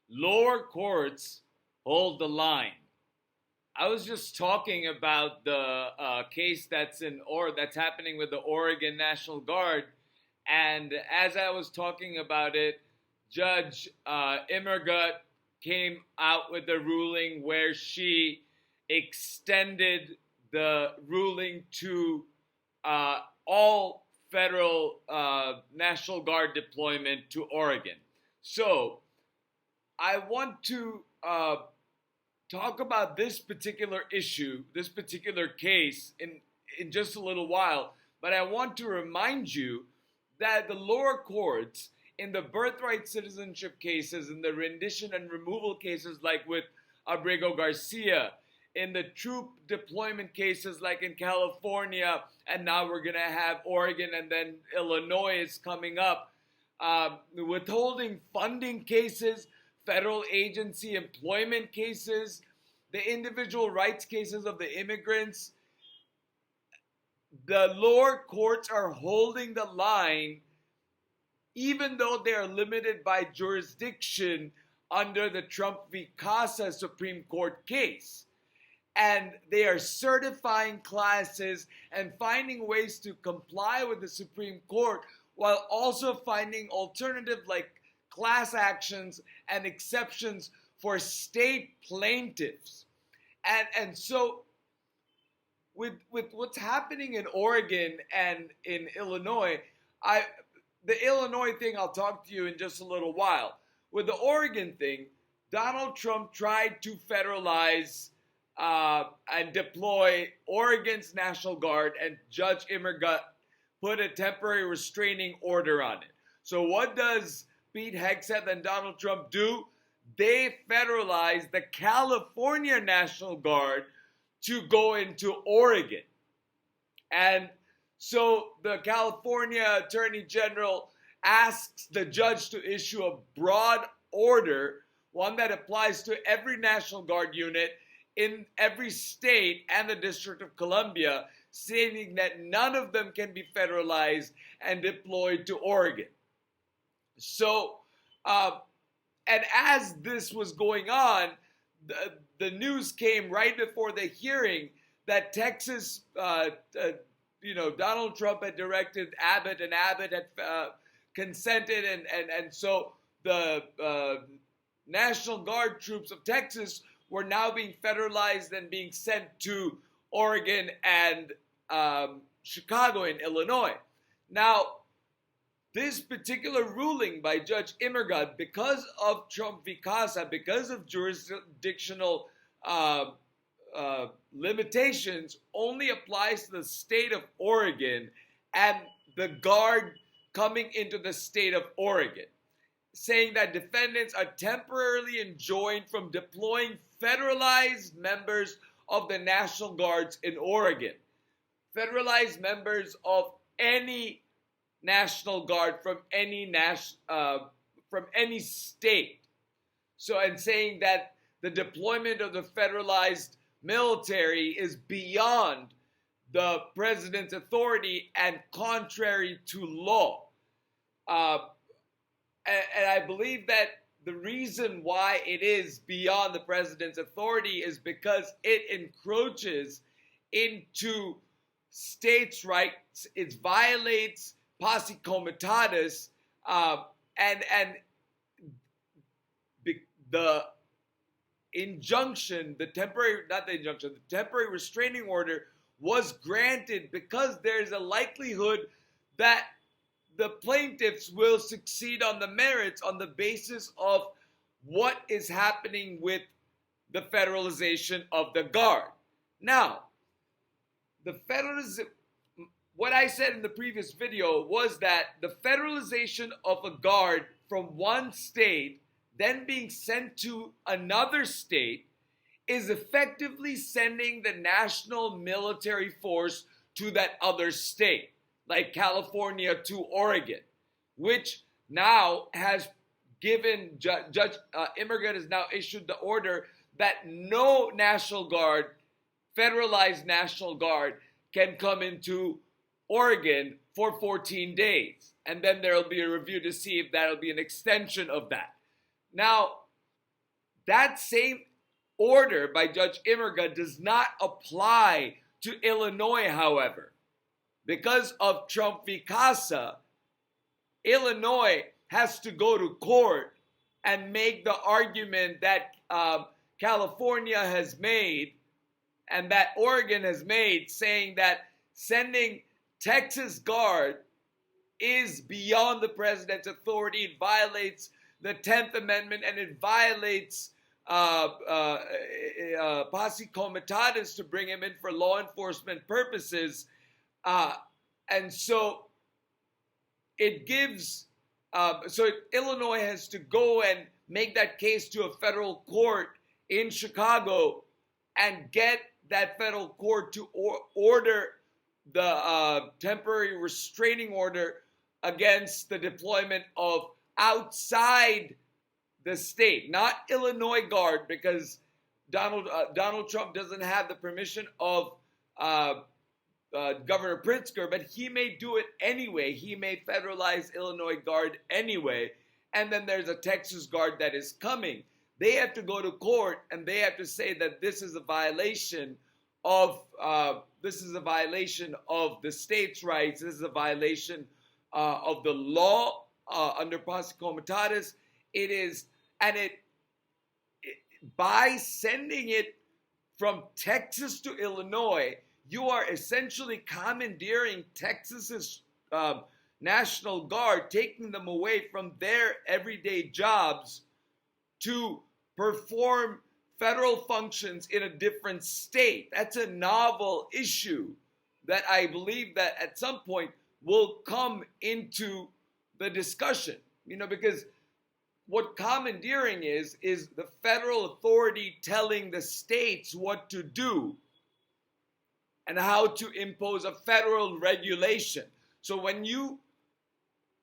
lower courts hold the line. I was just talking about the case that's happening with the Oregon National Guard, and as I was talking about it, Judge Immergut came out with a ruling where she extended the ruling to all federal National Guard deployment to Oregon. So I want to talk about this particular issue, this particular case in just a little while, but I want to remind you that the lower courts in the birthright citizenship cases, in the rendition and removal cases like with Abrego Garcia, in the troop deployment cases like in California, and now we're going to have Oregon and then Illinois is coming up, withholding funding cases, federal agency employment cases, the individual rights cases of the immigrants. The lower courts are holding the line even though they are limited by jurisdiction under the Trump v. Casa Supreme Court case. And they are certifying classes and finding ways to comply with the Supreme Court while also finding alternative like class actions and exceptions for state plaintiffs. And so with what's happening in Oregon and in Illinois, the Illinois thing I'll talk to you in just a little while. With the Oregon thing, Donald Trump tried to federalize and deploy Oregon's National Guard, and Judge Immergut put a temporary restraining order on it. So what does Pete Hegseth and Donald Trump do? They federalize the California National Guard to go into Oregon. And so the California Attorney General asks the judge to issue a broad order, one that applies to every National Guard unit in every state and the District of Columbia, stating that none of them can be federalized and deployed to Oregon. So, and as this was going on, the news came right before the hearing that Texas, Donald Trump had directed Abbott, and Abbott had consented, and so the National Guard troops of Texas were now being federalized and being sent to Oregon and Chicago in Illinois. Now, this particular ruling by Judge Immergut, because of Trump v. Casa, because of jurisdictional limitations, only applies to the state of Oregon and the Guard coming into the state of Oregon, saying that defendants are temporarily enjoined from deploying federalized members of the National Guards in Oregon. Federalized members of any National Guard from any state. So, and saying that the deployment of the federalized military is beyond the president's authority and contrary to law. And I believe that the reason why it is beyond the president's authority is because it encroaches into states' rights. It violates posse comitatus, and the injunction, the temporary restraining order was granted because there's a likelihood that the plaintiffs will succeed on the merits on the basis of what is happening with the federalization of the Guard. Now, what I said in the previous video was that the federalization of a Guard from one state then being sent to another state is effectively sending the national military force to that other state, like California to Oregon, which now has given Judge Immergut has now issued the order that no National Guard, federalized National Guard, can come into Oregon for 14 days. And then there will be a review to see if that'll be an extension of that. Now, That same order by Judge Imerga does not apply to Illinois, however. Because of Trump v. Casa, Illinois has to go to court and make the argument that California has made and that Oregon has made, saying that sending Texas Guard is beyond the president's authority. It violates the 10th Amendment and it violates posse comitatus to bring him in for law enforcement purposes. And so it gives, Illinois has to go and make that case to a federal court in Chicago and get that federal court to order the temporary restraining order against the deployment of outside the state, not Illinois Guard, because Donald Trump doesn't have the permission of Governor Pritzker, but he may do it anyway. He may federalize Illinois Guard anyway, and then there's a Texas Guard that is coming. They have to go to court and they have to say that this is a violation of the state's rights. This is a violation of the law under posse comitatus. It is, and by sending it from Texas to Illinois, you are essentially commandeering Texas's National Guard, taking them away from their everyday jobs to perform federal functions in a different state. That's a novel issue that I believe that at some point will come into the discussion, because what commandeering is the federal authority telling the states what to do and how to impose a federal regulation. So when you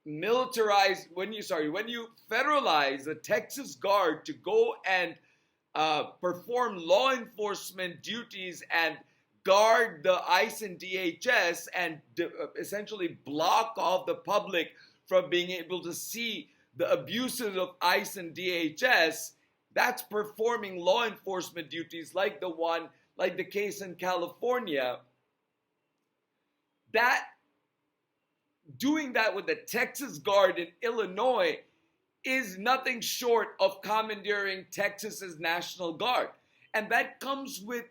federalize the Texas Guard to go and perform law enforcement duties and guard the ICE and DHS and essentially block off the public from being able to see the abuses of ICE and DHS, that's performing law enforcement duties like the case in California. That doing that with the Texas Guard in Illinois is nothing short of commandeering Texas's National Guard, and that comes with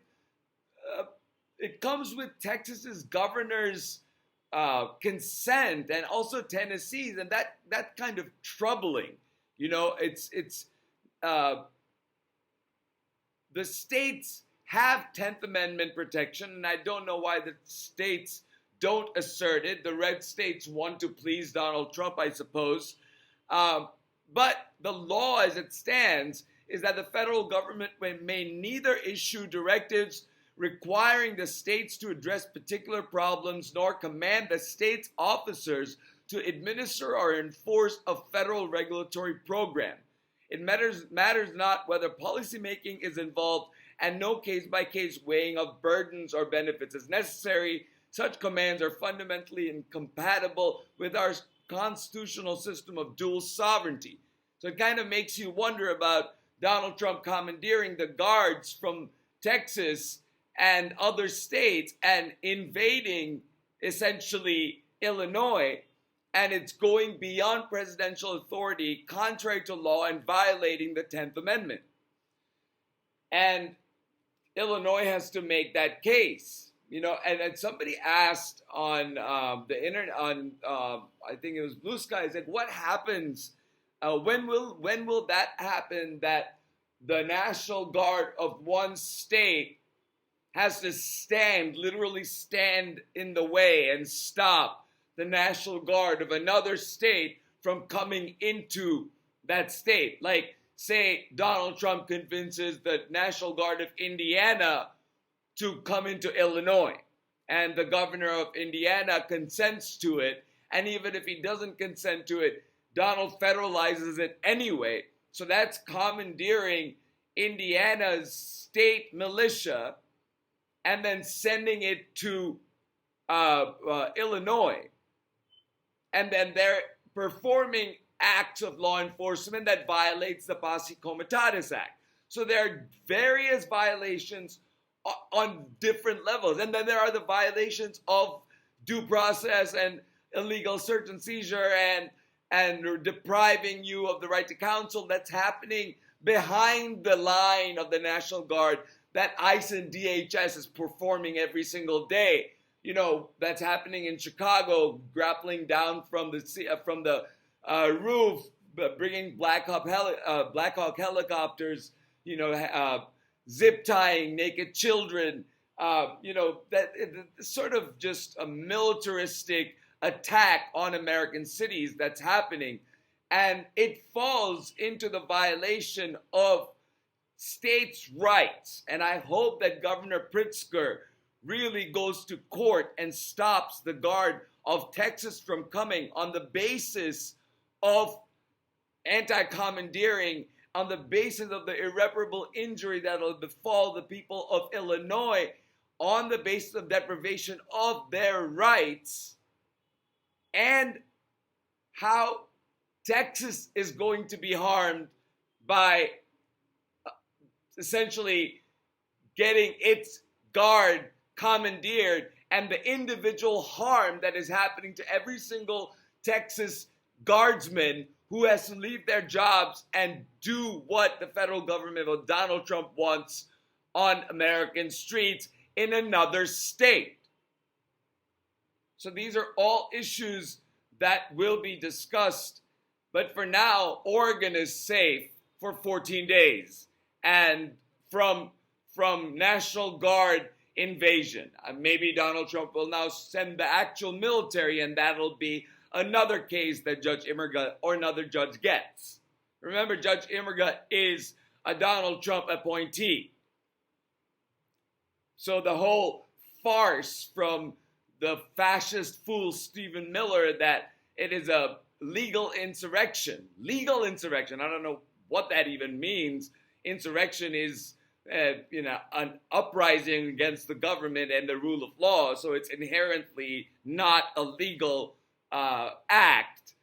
Texas's governor's consent, and also Tennessee's, and that kind of troubling. It's the states have 10th Amendment protection, and I don't know why the states don't assert it. The red states want to please Donald Trump, I suppose. But the law as it stands is that the federal government may neither issue directives requiring the states to address particular problems nor command the state's officers to administer or enforce a federal regulatory program. It matters not whether policymaking is involved, and no case-by-case weighing of burdens or benefits is necessary. Such commands are fundamentally incompatible with our constitutional system of dual sovereignty. So it kind of makes you wonder about Donald Trump commandeering the guards from Texas and other states and invading essentially Illinois, and it's going beyond presidential authority, contrary to law, and violating the 10th Amendment. And Illinois has to make that case. And somebody asked on the internet, I think it was Blue Sky, like, what happens, when will that happen, that the National Guard of one state has to literally stand in the way and stop the National Guard of another state from coming into that state? Like, say Donald Trump convinces the National Guard of Indiana to come into Illinois, and the governor of Indiana consents to it, and even if he doesn't consent to it, Donald federalizes it anyway. So that's commandeering Indiana's state militia and then sending it to Illinois. And then they're performing acts of law enforcement that violates the Posse Comitatus Act. So there are various violations on different levels. And then there are the violations of due process and illegal search and seizure and depriving you of the right to counsel that's happening behind the line of the National Guard that ICE and DHS is performing every single day. You know, that's happening in Chicago, grappling down from the roof, bringing Black Hawk helicopters, zip tying naked children, sort of just a militaristic attack on American cities that's happening. And it falls into the violation of states' rights. And I hope that Governor Pritzker really goes to court and stops the Guard of Texas from coming on the basis of anti-commandeering, on the basis of the irreparable injury that will befall the people of Illinois, on the basis of deprivation of their rights, and how Texas is going to be harmed by essentially getting its guard commandeered, and the individual harm that is happening to every single Texas guardsman who has to leave their jobs and do what the federal government of Donald Trump wants on American streets in another state. So these are all issues that will be discussed. But for now, Oregon is safe for 14 days and from National Guard invasion. Maybe Donald Trump will now send the actual military, and that'll be another case that Judge Immergut or another judge gets. Remember, Judge Immergut is a Donald Trump appointee. So the whole farce from the fascist fool Stephen Miller that it is a legal insurrection, I don't know what that even means. Insurrection is an uprising against the government and the rule of law, so it's inherently not a legal act.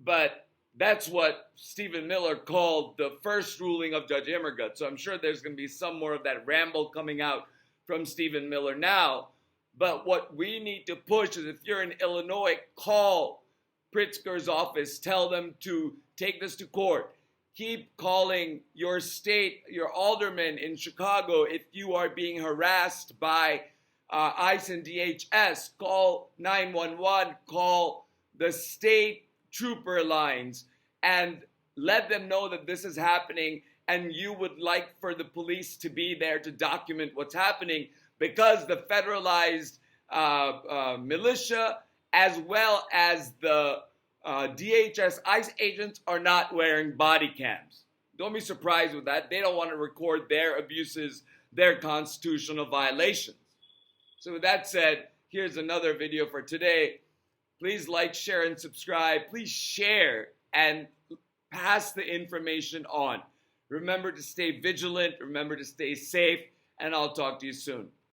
But that's what Stephen Miller called the first ruling of Judge Immergut. So I'm sure there's going to be some more of that ramble coming out from Stephen Miller now. But what we need to push is, if you're in Illinois, call Pritzker's office, tell them to take this to court. Keep calling your state, your alderman in Chicago if you are being harassed by ICE and DHS. Call 911, call the state trooper lines, and let them know that this is happening and you would like for the police to be there to document what's happening, because the federalized militia as well as the DHS ICE agents are not wearing body cams. Don't be surprised with that. They don't want to record their abuses, their constitutional violations. So with that said, here's another video for today. Please like, share, and subscribe. Please share and pass the information on. Remember to stay vigilant. Remember to stay safe. And I'll talk to you soon.